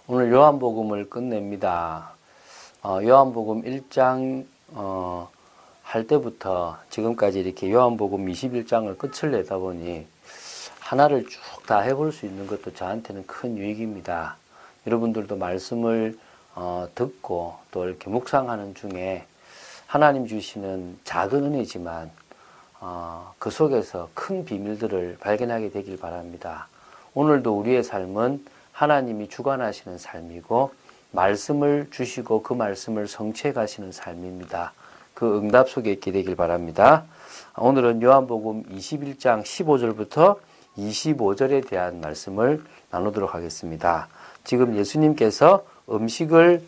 오늘 요한복음을 끝냅니다. 요한복음 1장 할 때부터 지금까지 이렇게 요한복음 21장을 끝을 내다 보니 하나를 쭉 다 해볼 수 있는 것도 저한테는 큰 유익입니다. 여러분들도 말씀을 듣고 또 이렇게 묵상하는 중에 하나님 주시는 작은 은혜지만 그 속에서 큰 비밀들을 발견하게 되길 바랍니다. 오늘도 우리의 삶은 하나님이 주관하시는 삶이고 말씀을 주시고 그 말씀을 성취해 가시는 삶입니다. 그 응답 속에 있게 되길 바랍니다. 오늘은 요한복음 21장 15절부터 25절에 대한 말씀을 나누도록 하겠습니다. 지금 예수님께서 음식을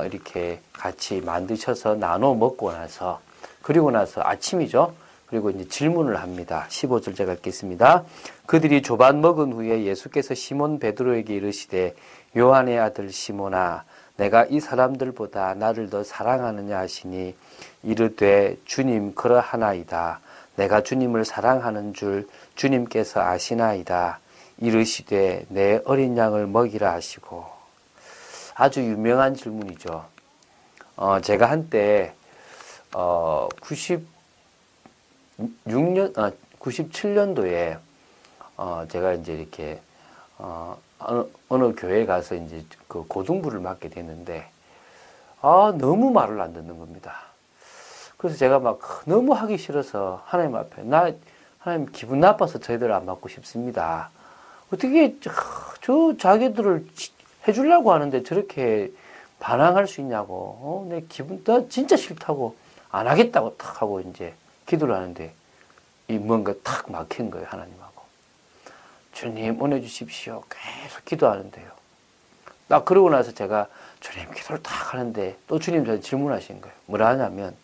이렇게 같이 만드셔서 나눠 먹고 나서 그리고 나서 아침이죠. 그리고 이제 질문을 합니다. 15절 제가 읽겠습니다. 그들이 조반 먹은 후에 예수께서 시몬 베드로에게 이르시되 요한의 아들 시몬아 내가 이 사람들보다 나를 더 사랑하느냐 하시니 이르되 주님 그러하나이다. 내가 주님을 사랑하는 줄 주님께서 아시나이다. 이르시되 내 어린 양을 먹이라 하시고. 아주 유명한 질문이죠. 제가 한때 97년도에 제가 이제 이렇게 어느 교회에 가서 이제 그 고등부를 맡게 됐는데 너무 말을 안 듣는 겁니다. 그래서 제가 막 너무 하기 싫어서 하나님 앞에 하나님 기분 나빠서 저희들 안 맡고 싶습니다. 어떻게 저 자기들을 해주려고 하는데 저렇게 반항할 수 있냐고. 나 진짜 싫다고 안 하겠다고 탁 하고 이제 기도를 하는데 뭔가 탁 막힌 거예요, 하나님하고. 주님 은혜 주십시오. 계속 기도하는데요. 나 그러고 나서 제가 주님 기도를 탁 하는데 또 주님 저한테 질문하신 거예요. 뭐라 하냐면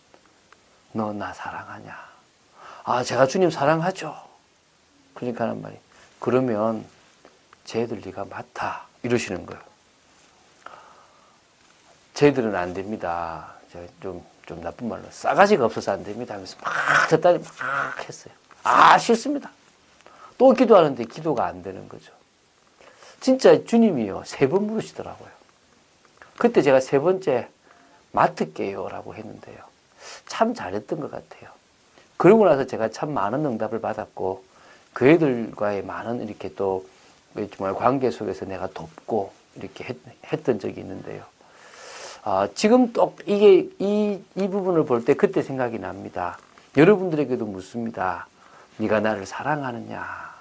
너 나 사랑하냐? 제가 주님 사랑하죠. 그러니까 하는 말이 그러면 쟤들 네가 맡아 이러시는 거예요. 쟤들은 안 됩니다. 제가 좀 나쁜 말로 싸가지가 없어서 안 됩니다 하면서 막 저 딸이 막 했어요. 싫습니다. 또 기도하는데 기도가 안 되는 거죠. 진짜 주님이요 3번 물으시더라고요. 그때 제가 3번째 맡을게요 라고 했는데요. 참 잘했던 것 같아요. 그러고 나서 제가 참 많은 응답을 받았고 그 애들과의 많은 이렇게 또 정말 관계 속에서 내가 돕고 이렇게 했던 적이 있는데요. 지금 또 이 부분을 볼 때 그때 생각이 납니다. 여러분들에게도 묻습니다. 네가 나를 사랑하느냐?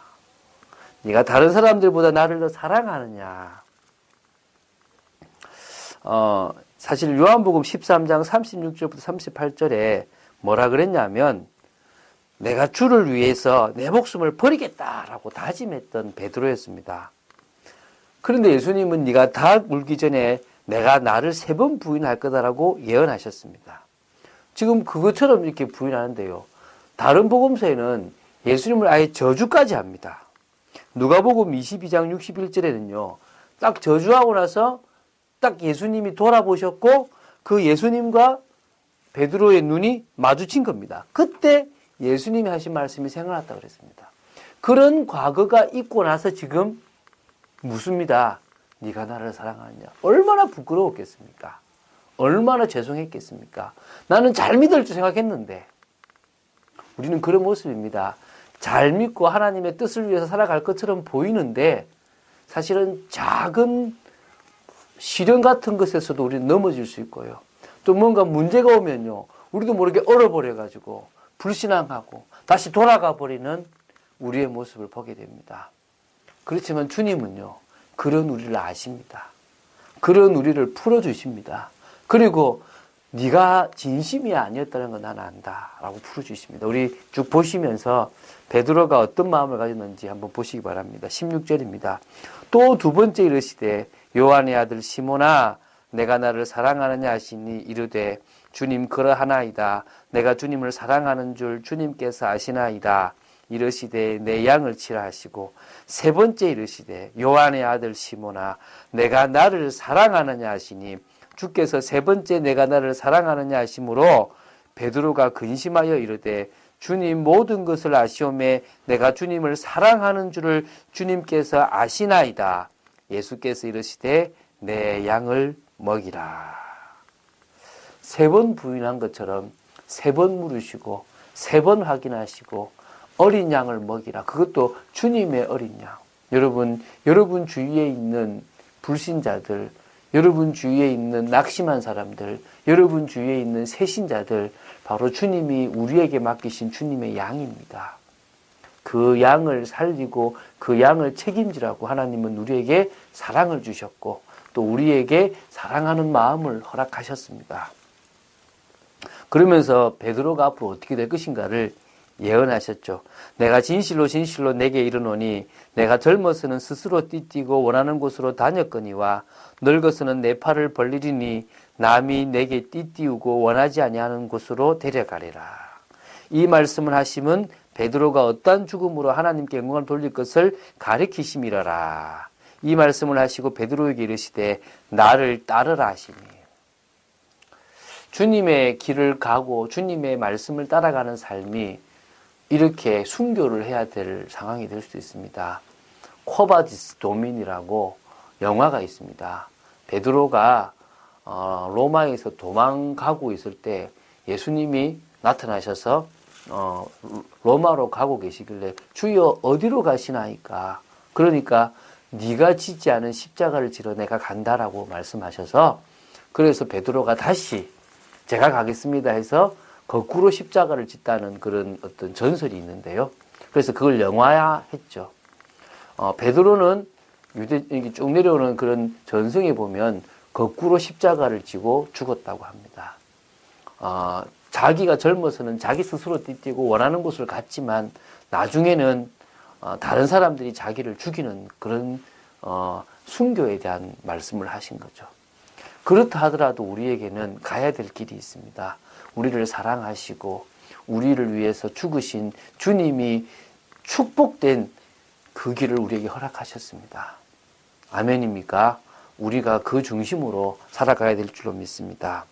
네가 다른 사람들보다 나를 더 사랑하느냐? 사실 요한복음 13장 36절부터 38절에 뭐라 그랬냐면 내가 주를 위해서 내 목숨을 버리겠다라고 다짐했던 베드로였습니다. 그런데 예수님은 네가 닭 물기 전에 내가 나를 3번 부인할 거다라고 예언하셨습니다. 지금 그것처럼 이렇게 부인하는데요. 다른 복음서에는 예수님을 아예 저주까지 합니다. 누가복음 22장 61절에는요. 딱 저주하고 나서 딱 예수님이 돌아보셨고 그 예수님과 베드로의 눈이 마주친 겁니다. 그때 예수님이 하신 말씀이 생각났다고 그랬습니다. 그런 과거가 있고 나서 지금 묻습니다. 네가 나를 사랑하느냐? 얼마나 부끄러웠겠습니까? 얼마나 죄송했겠습니까? 나는 잘 믿을 줄 생각했는데 우리는 그런 모습입니다. 잘 믿고 하나님의 뜻을 위해서 살아갈 것처럼 보이는데 사실은 작은 시련 같은 것에서도 우리는 넘어질 수 있고요. 또 뭔가 문제가 오면요. 우리도 모르게 얼어버려가지고 불신앙하고 다시 돌아가 버리는 우리의 모습을 보게 됩니다. 그렇지만 주님은요. 그런 우리를 아십니다. 그런 우리를 풀어주십니다. 그리고 네가 진심이 아니었다는 건 난 안다 라고 풀어주십니다. 우리 쭉 보시면서 베드로가 어떤 마음을 가졌는지 한번 보시기 바랍니다. 16절입니다. 또 2번째 이르시되 요한의 아들 시몬아 내가 나를 사랑하느냐 하시니 이르되 주님 그러하나이다. 내가 주님을 사랑하는 줄 주님께서 아시나이다. 이르시되 내 양을 치라 하시고 3번째 이르시되 요한의 아들 시몬아 내가 나를 사랑하느냐 하시니 주께서 3번째 내가 나를 사랑하느냐 하심으로 베드로가 근심하여 이르되 주님 모든 것을 아시오매 내가 주님을 사랑하는 줄을 주님께서 아시나이다. 예수께서 이르시되 내 양을 먹이라. 3번 부인한 것처럼 3번 물으시고 3번 확인하시고 어린 양을 먹이라. 그것도 주님의 어린 양. 여러분 주위에 있는 불신자들, 여러분 주위에 있는 낙심한 사람들, 여러분 주위에 있는 새신자들, 바로 주님이 우리에게 맡기신 주님의 양입니다. 그 양을 살리고 그 양을 책임지라고 하나님은 우리에게 사랑을 주셨고 또 우리에게 사랑하는 마음을 허락하셨습니다. 그러면서 베드로가 앞으로 어떻게 될 것인가를 예언하셨죠. 내가 진실로 진실로 내게 이르노니 내가 젊어서는 스스로 띠뛰고 원하는 곳으로 다녔거니와 늙어서는 내 팔을 벌리리니 남이 내게 띠띠우고 원하지 아니하는 곳으로 데려가리라. 이 말씀을 하심은 베드로가 어떠한 죽음으로 하나님께 영광을 돌릴 것을 가리키심이라라. 이 말씀을 하시고 베드로에게 이르시되 나를 따르라 하시니, 주님의 길을 가고 주님의 말씀을 따라가는 삶이 이렇게 순교를 해야 될 상황이 될 수 있습니다. 코바디스 도민이라고 영화가 있습니다. 베드로가 로마에서 도망가고 있을 때 예수님이 나타나셔서 로마로 가고 계시길래 주여 어디로 가시나이까? 그러니까 네가 지지 않은 십자가를 지러 내가 간다라고 말씀하셔서, 그래서 베드로가 다시 제가 가겠습니다 해서 거꾸로 십자가를 짓다는 그런 어떤 전설이 있는데요. 그래서 그걸 영화화했죠. 베드로는 이렇게 쭉 내려오는 그런 전승에 보면 거꾸로 십자가를 지고 죽었다고 합니다. 자기가 젊어서는 자기 스스로 띠뛰고 원하는 곳을 갔지만 나중에는 다른 사람들이 자기를 죽이는 그런 순교에 대한 말씀을 하신 거죠. 그렇다 하더라도 우리에게는 가야 될 길이 있습니다. 우리를 사랑하시고 우리를 위해서 죽으신 주님이 축복된 그 길을 우리에게 허락하셨습니다. 아멘입니까? 우리가 그 중심으로 살아가야 될 줄로 믿습니다.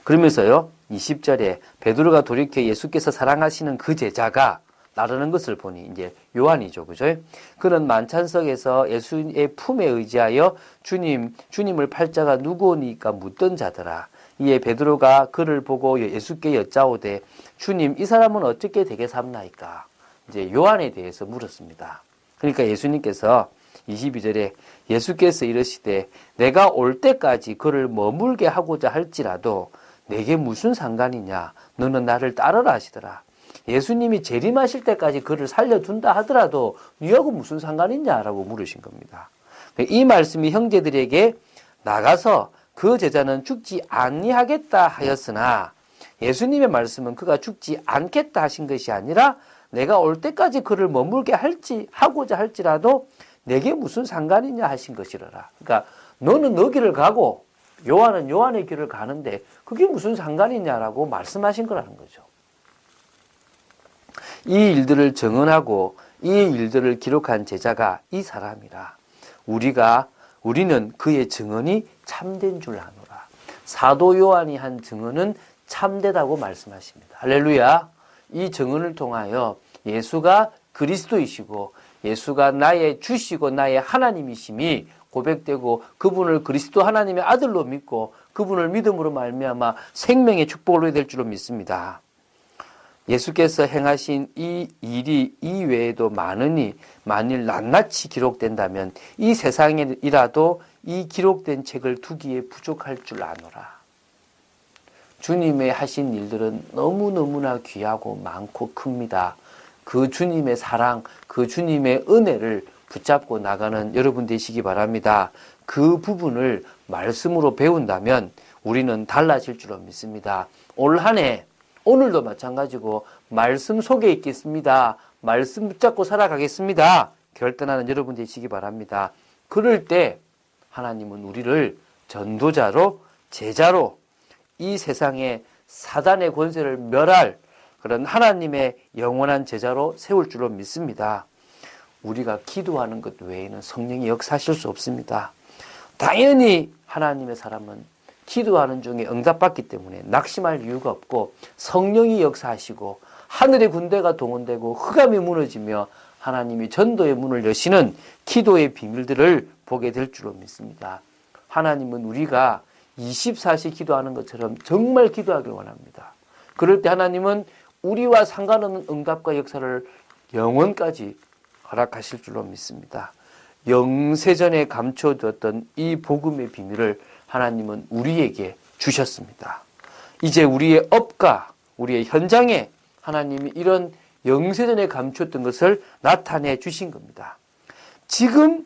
그러면서요, 20절에 베드로가 돌이켜 예수께서 사랑하시는 그 제자가 나르는 것을 보니, 이제 요한이죠, 그죠? 그는 만찬석에서 예수의 품에 의지하여 주님을 팔자가 누구니까 묻던 자더라. 이에 베드로가 그를 보고 예수께 여짜오되 주님, 이 사람은 어떻게 되겠사옵나이까? 이제 요한에 대해서 물었습니다. 그러니까 예수님께서 22절에 예수께서 이르시되 내가 올 때까지 그를 머물게 하고자 할지라도 내게 무슨 상관이냐? 너는 나를 따르라 하시더라. 예수님이 재림하실 때까지 그를 살려둔다 하더라도 너하고 무슨 상관이냐라고 물으신 겁니다. 이 말씀이 형제들에게 나가서 그 제자는 죽지 아니하겠다 하였으나 예수님의 말씀은 그가 죽지 않겠다 하신 것이 아니라 내가 올 때까지 그를 머물게 하고자 할지라도 내게 무슨 상관이냐 하신 것이라라. 그러니까 너는 너 길을 가고 요한은 요한의 길을 가는데 그게 무슨 상관이냐라고 말씀하신 거라는 거죠. 이 일들을 증언하고 이 일들을 기록한 제자가 이 사람이라. 우리는 그의 증언이 참된 줄 아노라. 사도 요한이 한 증언은 참되다고 말씀하십니다. 할렐루야. 이 증언을 통하여 예수가 그리스도이시고 예수가 나의 주시고 나의 하나님이심이 고백되고 그분을 그리스도 하나님의 아들로 믿고 그분을 믿음으로 말미암아 생명의 축복을 누리게 될 줄로 믿습니다. 예수께서 행하신 이 일이 이외에도 많으니 만일 낱낱이 기록된다면 이 세상이라도 이 기록된 책을 두기에 부족할 줄 아노라. 주님의 하신 일들은 너무너무나 귀하고 많고 큽니다. 그 주님의 사랑, 그 주님의 은혜를 붙잡고 나가는 여러분 되시기 바랍니다. 그 부분을 말씀으로 배운다면 우리는 달라질 줄로 믿습니다. 올 한 해 오늘도 마찬가지고 말씀 속에 있겠습니다. 말씀 붙잡고 살아가겠습니다. 결단하는 여러분 되시기 바랍니다. 그럴 때 하나님은 우리를 전도자로, 제자로 이 세상에 사단의 권세를 멸할 그런 하나님의 영원한 제자로 세울 줄로 믿습니다. 우리가 기도하는 것 외에는 성령이 역사하실 수 없습니다. 당연히 하나님의 사람은 기도하는 중에 응답받기 때문에 낙심할 이유가 없고 성령이 역사하시고 하늘의 군대가 동원되고 흑암이 무너지며 하나님이 전도의 문을 여시는 기도의 비밀들을 보게 될 줄로 믿습니다. 하나님은 우리가 24시 기도하는 것처럼 정말 기도하길 원합니다. 그럴 때 하나님은 우리와 상관없는 응답과 역사를 영원까지 허락하실 줄로 믿습니다. 영세전에 감춰두었던 이 복음의 비밀을 하나님은 우리에게 주셨습니다. 이제 우리의 업과 우리의 현장에 하나님이 이런 영세전에 감추었던 것을 나타내 주신 겁니다. 지금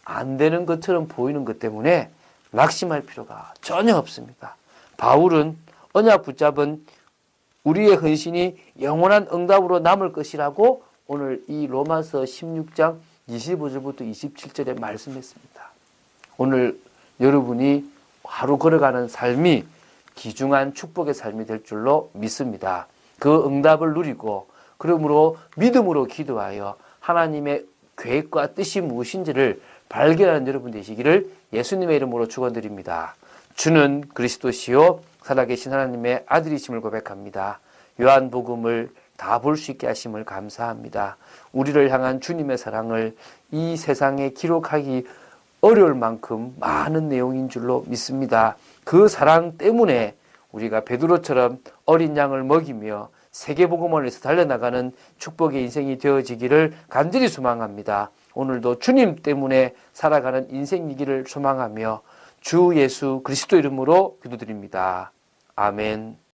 안 되는 것처럼 보이는 것 때문에 낙심할 필요가 전혀 없습니다. 바울은 언약 붙잡은 우리의 헌신이 영원한 응답으로 남을 것이라고 오늘 이 로마서 16장 25절부터 27절에 말씀했습니다. 오늘 여러분이 하루 걸어가는 삶이 귀중한 축복의 삶이 될 줄로 믿습니다. 그 응답을 누리고 그러므로 믿음으로 기도하여 하나님의 계획과 뜻이 무엇인지를 발견하는 여러분 되시기를 예수님의 이름으로 축원드립니다. 주는 그리스도시요 살아계신 하나님의 아들이심을 고백합니다. 요한복음을 다 볼 수 있게 하심을 감사합니다. 우리를 향한 주님의 사랑을 이 세상에 기록하기 어려울 만큼 많은 내용인 줄로 믿습니다. 그 사랑 때문에 우리가 베드로처럼 어린 양을 먹이며 세계복음을 위해서 달려나가는 축복의 인생이 되어지기를 간절히 소망합니다. 오늘도 주님 때문에 살아가는 인생이기를 소망하며 주 예수 그리스도 이름으로 기도드립니다. 아멘.